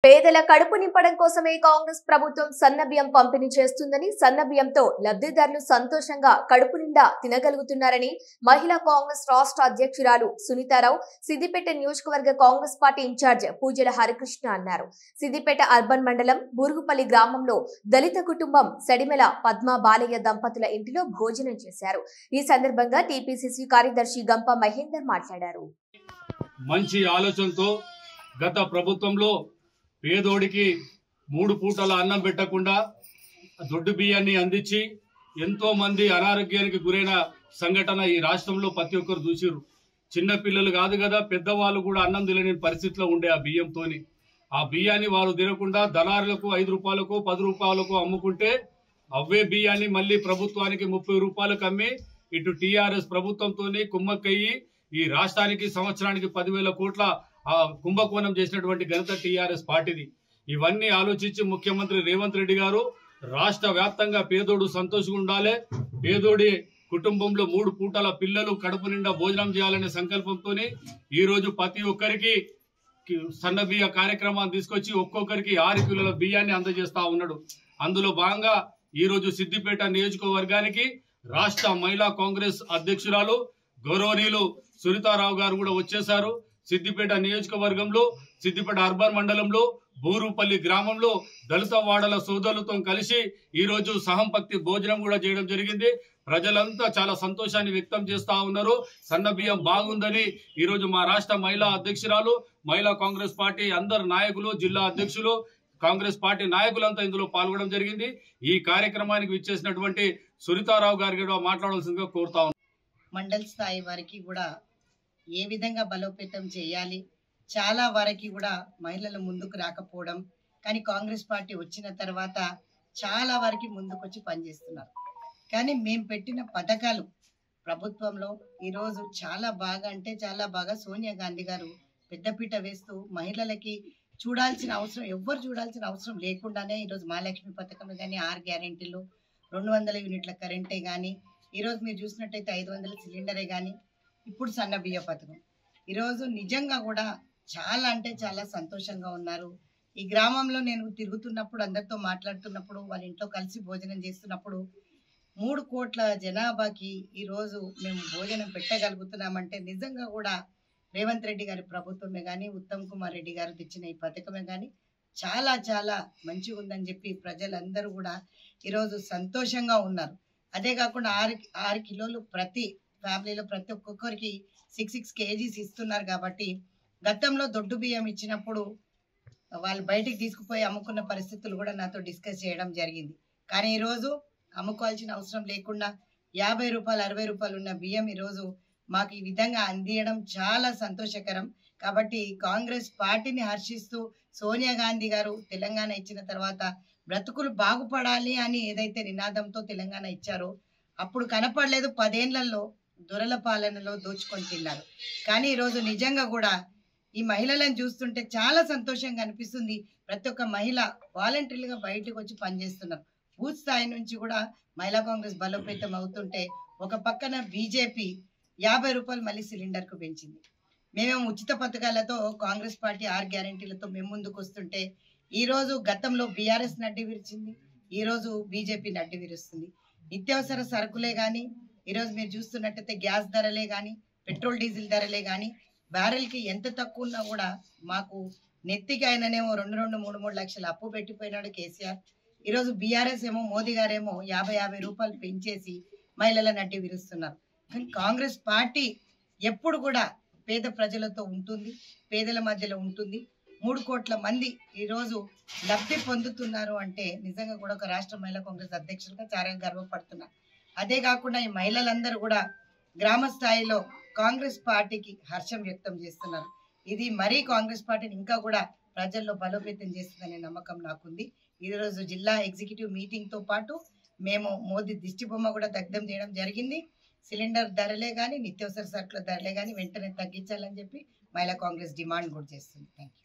పేదల కడుపు నింపడం కోసమే కాంగ్రెస్ ప్రభుత్వం సన్నబియ్యం పంపిణీ చేస్తుందని, సన్నబియ్యంతో లబ్ధిదారులు సంతోషంగా కడుపు నిండా తినగలుగుతున్నారని మహిళా కాంగ్రెస్ రాష్ట్ర అధ్యక్షురాలు సునీతారావు, సిద్దిపేట నియోజకవర్గ కాంగ్రెస్ పార్టీ ఇన్ఛార్జ్ పూజల హరికృష్ణ అన్నారు. సిద్దిపేట అర్బన్ మండలం బూరుగుపల్లి గ్రామంలో దళిత కుటుంబం సడిమెల పద్మ బాలయ్య దంపతుల ఇంటిలో భోజనం చేశారు. ఈ సందర్భంగా టీపీసీసీ కార్యదర్శి గంప మహేందర్ మాట్లాడారు. మంచి ఆలోచనతో గత ప్రభుత్వంలో పేదోడికి 3 పూటల అన్నం పెట్టకుండా దొడ్డు బియ్యాన్ని అందించి ఎంతో మంది అనారోగ్యానికి గురైన సంఘటన ఈ రాష్ట్రంలో ప్రతి ఒక్కరు చూసిరు. చిన్న పిల్లలు కాదు కదా, పెద్దవాళ్ళు కూడా అన్నం తినలేని పరిస్థితిలో ఉండే ఆ బియ్యంతోని. ఆ బియ్యాన్ని వారు తినకుండా దళారులకు 5 రూపాయలకు 10 రూపాయలకు అమ్ముకుంటే అవే బియ్యాన్ని మళ్ళీ ప్రభుత్వానికి 30 రూపాయలకు అమ్మి ఇటు టీఆర్ఎస్ ప్రభుత్వంతోని కుమ్మక్కయ్యి ఈ రాష్ట్రానికి సంవత్సరానికి 10,000 కోట్ల కుంభకోణం చేసినటువంటి ఘనత టీఆర్ఎస్ పార్టీది. ఇవన్నీ ఆలోచించి ముఖ్యమంత్రి రేవంత్ రెడ్డి గారు రాష్ట్ర వ్యాప్తంగా పేదోడు సంతోషంగా ఉండాలి, పేదోడి కుటుంబంలో 3 పూటల పిల్లలు కడుపు నిండా భోజనం చేయాలనే సంకల్పంతో ఈ రోజు ప్రతి ఒక్కరికి సన్న బియ్య కార్యక్రమాన్ని తీసుకొచ్చి ఒక్కొక్కరికి 6 కిలోల బియ్యాన్ని అందజేస్తా ఉన్నాడు. అందులో భాగంగా ఈ రోజు సిద్దిపేట నియోజకవర్గానికి రాష్ట్ర మహిళా కాంగ్రెస్ అధ్యక్షురాలు గౌరవనీయులు సునీతారావు గారు కూడా వచ్చేశారు. సిద్దిపేట నియోజకవర్గంలో సిద్దిపేట అర్బన్ మండలంలో బూరుపల్లి గ్రామంలో దళిత వాడల సోదరులతో కలిసి ఈ రోజు సహంపక్తి భోజనం కూడా చేయడం జరిగింది. ప్రజలంతా చాలా సంతోషాన్ని వ్యక్తం చేస్తా ఉన్నారు. సన్న బియ్యం బాగుందని ఈ రోజు మా రాష్ట్ర మహిళా అధ్యక్షురాలు, మహిళా కాంగ్రెస్ పార్టీ అందరు నాయకులు, జిల్లా అధ్యక్షులు, కాంగ్రెస్ పార్టీ నాయకులంతా ఇందులో పాల్గొనడం జరిగింది. ఈ కార్యక్రమానికి విచ్చేసినటువంటి సునీతారావు గారికి కూడా మాట్లాడాల్సిందిగా కోరుతా ఉన్నాం. మండల్ స్థాయి వారికి కూడా ఏ విధంగా బలోపేతం చేయాలి, చాలా వారికి కూడా మహిళలు ముందుకు రాకపోవడం, కానీ కాంగ్రెస్ పార్టీ వచ్చిన తర్వాత చాలా వారికి ముందుకొచ్చి పనిచేస్తున్నారు. కానీ మేము పెట్టిన పథకాలు ప్రభుత్వంలో ఈరోజు చాలా బాగా అంటే చాలా బాగా సోనియా గాంధీ గారు పెద్దపీట వేస్తూ మహిళలకి ఎవ్వరు చూడాల్సిన అవసరం లేకుండానే ఈరోజు మహాలక్ష్మి పథకం కానీ, 6 గ్యారెంటీలు, 200 యూనిట్ల కరెంటే కానీ, ఈరోజు మీరు చూసినట్టయితే 500 సిలిండరే కానీ, ఇప్పుడు సన్న బియ్య పథకం. ఈరోజు నిజంగా కూడా చాలా అంటే చాలా సంతోషంగా ఉన్నారు. ఈ గ్రామంలో నేను తిరుగుతున్నప్పుడు, అందరితో మాట్లాడుతున్నప్పుడు, వాళ్ళ ఇంట్లో కలిసి భోజనం చేస్తున్నప్పుడు 3 కోట్ల జనాభాకి ఈరోజు మేము భోజనం పెట్టగలుగుతున్నామంటే నిజంగా కూడా రేవంత్ రెడ్డి గారి ప్రభుత్వమే కానీ, ఉత్తమ్ కుమార్ రెడ్డి గారు తెచ్చిన ఈ పథకమే కానీ చాలా చాలా మంచిగా ఉందని చెప్పి ప్రజలందరూ కూడా ఈరోజు సంతోషంగా ఉన్నారు. అదే కాకుండా 6 కిలోలు ప్రతి ఫ్యామిలీలో ప్రతి ఒక్కొక్కరికి 6 కేజీస్ ఇస్తున్నారు. కాబట్టి గతంలో దొడ్డు బియ్యం ఇచ్చినప్పుడు వాళ్ళు బయటికి తీసుకుపోయి అమ్ముకున్న పరిస్థితులు కూడా నాతో డిస్కస్ చేయడం జరిగింది. కానీ ఈరోజు అమ్ముకోవాల్సిన అవసరం లేకుండా 50 రూపాయలు 60 రూపాయలు ఉన్న బియ్యం ఈరోజు మాకు ఈ విధంగా అందియడం చాలా సంతోషకరం. కాబట్టి కాంగ్రెస్ పార్టీని హర్షిస్తూ సోనియా గాంధీ గారు తెలంగాణ ఇచ్చిన తర్వాత బ్రతుకులు బాగుపడాలి అని ఏదైతే నినాదంతో తెలంగాణ ఇచ్చారో అప్పుడు కనపడలేదు. 10 ఏళ్లలో దొరల పాలనలో దోచుకొని తిన్నారు. కానీ ఈరోజు నిజంగా కూడా ఈ మహిళలను చూస్తుంటే చాలా సంతోషంగా అనిపిస్తుంది. ప్రతి ఒక్క మహిళ వాలంటీర్లుగా బయటకు వచ్చి పనిచేస్తున్నారు. బూత్ స్థాయి నుంచి కూడా మహిళా కాంగ్రెస్ బలోపేతం అవుతుంటే ఒక పక్కన బీజేపీ 50 రూపాయలు మళ్ళీ సిలిండర్కు పెంచింది. మేమేమో ఉచిత పథకాలతో కాంగ్రెస్ పార్టీ 6 గ్యారెంటీలతో మేము ముందుకు వస్తుంటే ఈరోజు గతంలో బీఆర్ఎస్ నడ్డి విరిచింది, ఈరోజు బీజేపీ నడ్డి విరుస్తుంది. నిత్యావసర సరుకులే కానీ, ఈరోజు మీరు చూస్తున్నట్టయితే గ్యాస్ ధరలే కానీ, పెట్రోల్ డీజిల్ ధరలే కానీ బ్యారెల్కి ఎంత తక్కువ ఉన్నా కూడా మాకు నెత్తికి ఆయననేమో 2-3 లక్షల అప్పు పెట్టిపోయినాడు కేసీఆర్. ఈరోజు బీఆర్ఎస్ ఏమో మోదీ గారేమో 50 రూపాయలు పెంచేసి మహిళల నడ్డి విరుస్తున్నారు. కానీ కాంగ్రెస్ పార్టీ ఎప్పుడు కూడా పేద ప్రజలతో ఉంటుంది, పేదల మధ్యలో ఉంటుంది. 3 కోట్ల మంది ఈరోజు లబ్ధి పొందుతున్నారు అంటే నిజంగా కూడా ఒక రాష్ట్ర మహిళా కాంగ్రెస్ అధ్యక్షులుగా చాలా గర్వపడుతున్నారు. అదే కాకుండా ఈ మహిళలందరూ కూడా గ్రామ స్థాయిలో కాంగ్రెస్ పార్టీకి హర్షం వ్యక్తం చేస్తున్నారు. ఇది మరీ కాంగ్రెస్ పార్టీని ఇంకా కూడా ప్రజల్లో బలోపేతం చేస్తుందనే నమ్మకం నాకుంది. ఈరోజు జిల్లా ఎగ్జిక్యూటివ్ మీటింగ్తో పాటు మేము మోదీ దిష్టిబొమ్మ కూడా దగ్ధం చేయడం జరిగింది. సిలిండర్ ధరలే కానీ, నిత్యావసర సరుకుల ధరలే కానీ వెంటనే తగ్గించాలని చెప్పి మహిళా కాంగ్రెస్ డిమాండ్ కూడా చేస్తుంది. Thank you.